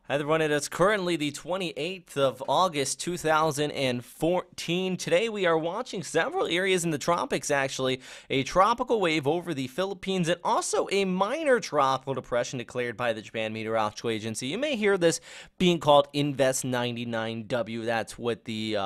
Hi everyone, it is currently the 28th of August 2014. Today we are watching several areas in the tropics actually, a tropical wave over the Philippines and also a minor tropical depression declared by the Japan Meteorological Agency. You may hear this being called Invest 99W. That's what the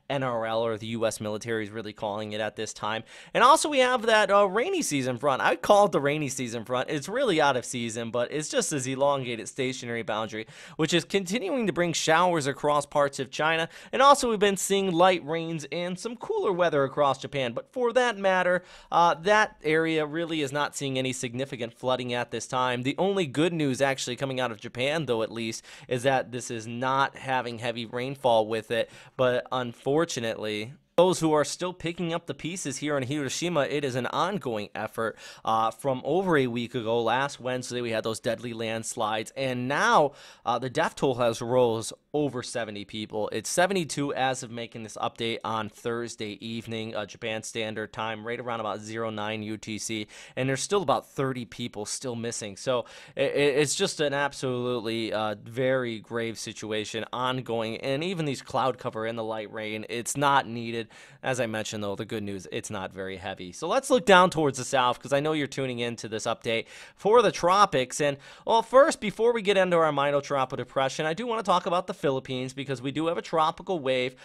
NRL or the US military is really calling it at this time. And also we have that rainy season front. I call it the rainy season front. It's really out of season, but it's just this elongated stationary boundary which is continuing to bring showers across parts of China. And also, we've been seeing light rains and some cooler weather across Japan. But for that matter, that area really is not seeing any significant flooding at this time. The only good news actually coming out of Japan, though, at least, is that this is not having heavy rainfall with it. But unfortunately, those who are still picking up the pieces here in Hiroshima, it is an ongoing effort from over a week ago. Last Wednesday, we had those deadly landslides, and now the death toll has rose over 70 people. It's 72 as of making this update on Thursday evening, Japan Standard Time, right around about 09 UTC, and there's still about 30 people still missing. So it's just an absolutely very grave situation, ongoing, and even these cloud cover and the light rain, it's not needed. As I mentioned, though, the good news, it's not very heavy. So let's look down towards the south because I know you're tuning into this update for the tropics. And, well, first, before we get into our minor tropical depression, I do want to talk about the Philippines because we do have a tropical wave.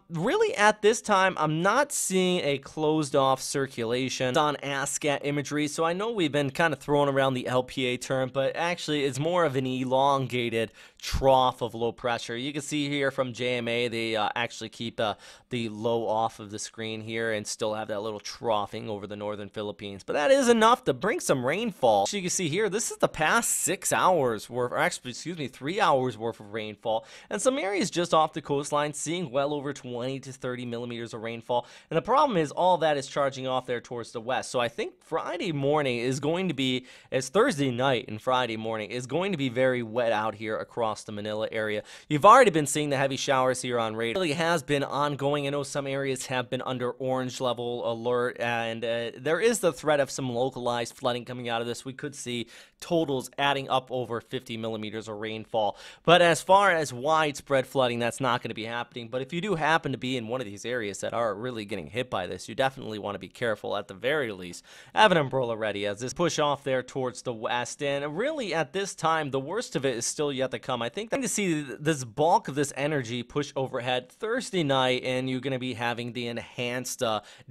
Really, at this time, I'm not seeing a closed-off circulation on ASCAT imagery. So I know we've been kind of throwing around the LPA term, but actually, it's more of an elongated trough of low pressure. You can see here from JMA, they actually keep the low off of the screen here and still have that little troughing over the northern Philippines. But that is enough to bring some rainfall. So you can see here, this is the past 6 hours worth, or actually, excuse me, 3 hours worth of rainfall. And some areas just off the coastline seeing well over 20 to 30 millimeters of rainfall. And the problem is all that is charging off there towards the west. So I think Friday morning is going to be, as Thursday night and Friday morning, is going to be very wet out here across the Manila area. You've already been seeing the heavy showers here on radar. It really has been ongoing. I know some areas have been under orange level alert, and there is the threat of some localized flooding coming out of this. We could see totals adding up over 50 millimeters of rainfall. But as far as widespread flooding, that's not going to be happening. But if you do happen to be in one of these areas that are really getting hit by this, you definitely want to be careful. At the very least, have an umbrella ready as this push off there towards the west. And really, at this time, the worst of it is still yet to come. I think to see this bulk of this energy push overhead Thursday night, and you're going to be having the enhanced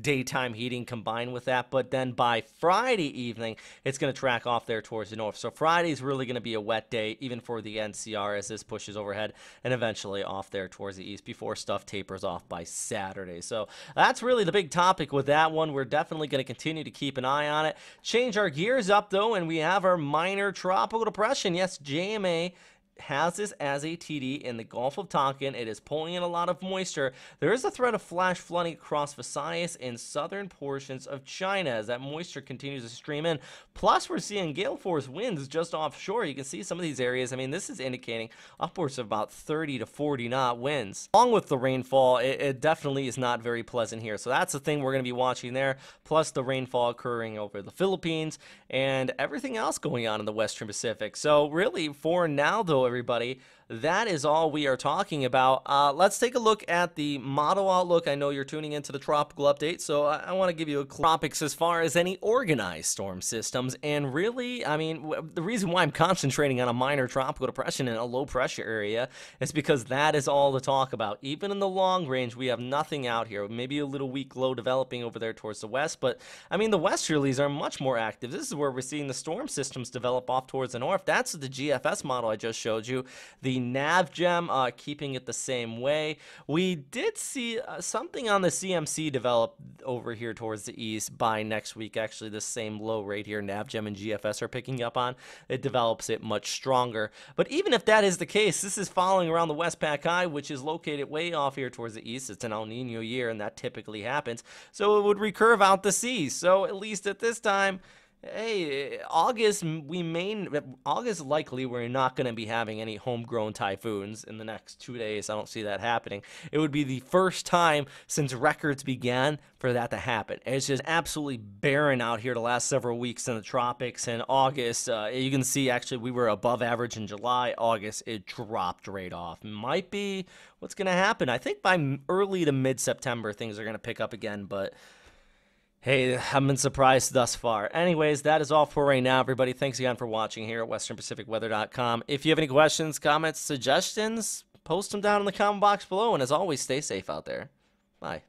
daytime heating combined with that. But then by Friday evening, it's going to track off there towards the north. So Friday is really going to be a wet day, even for the NCR, as this pushes overhead and eventually off there towards the east before stuff tapers off by Saturday. So that's really the big topic with that one. We're definitely going to continue to keep an eye on it. Change our gears up, though, and we have our minor tropical depression. Yes, JMA has this as a TD in the Gulf of Tonkin. It is pulling in a lot of moisture. There is a threat of flash flooding across Visayas and southern portions of China as that moisture continues to stream in. Plus, we're seeing gale force winds just offshore. You can see some of these areas. I mean, this is indicating upwards of about 30 to 40 knot winds. Along with the rainfall, it definitely is not very pleasant here. So that's the thing we're going to be watching there. Plus the rainfall occurring over the Philippines and everything else going on in the Western Pacific. So really, for now, though, everybody, that is all we are talking about. Let's take a look at the model outlook. I know you're tuning into the tropical update, so I want to give you a tropics as far as any organized storm systems. And really, I mean, the reason why I'm concentrating on a minor tropical depression in a low pressure area is because that is all to talk about. Even in the long range, we have nothing out here. Maybe a little weak low developing over there towards the west, but I mean, the westerlies are much more active. This is where we're seeing the storm systems develop off towards the north. That's the GFS model I just showed you. The NavGem keeping it the same way. We did see something on the CMC develop over here towards the east by next week. Actually, the same low rate here NavGem and GFS are picking up on. It develops it much stronger. But even if that is the case, this is following around the Westpac High, which is located way off here towards the east. It's an El Nino year, and that typically happens. So it would recurve out the seas. So at least at this time, Hey, August likely we're not going to be having any homegrown typhoons in the next 2 days. I don't see that happening. It would be the first time since records began for that to happen. It's just absolutely barren out here the last several weeks in the tropics. And August, you can see actually we were above average in July. August, it dropped right off. Might be what's going to happen. I think by early to mid-September things are going to pick up again, but hey, I've been surprised thus far. Anyways, that is all for right now, everybody. Thanks again for watching here at westernpacificweather.com. If you have any questions, comments, suggestions, post them down in the comment box below. And as always, stay safe out there. Bye.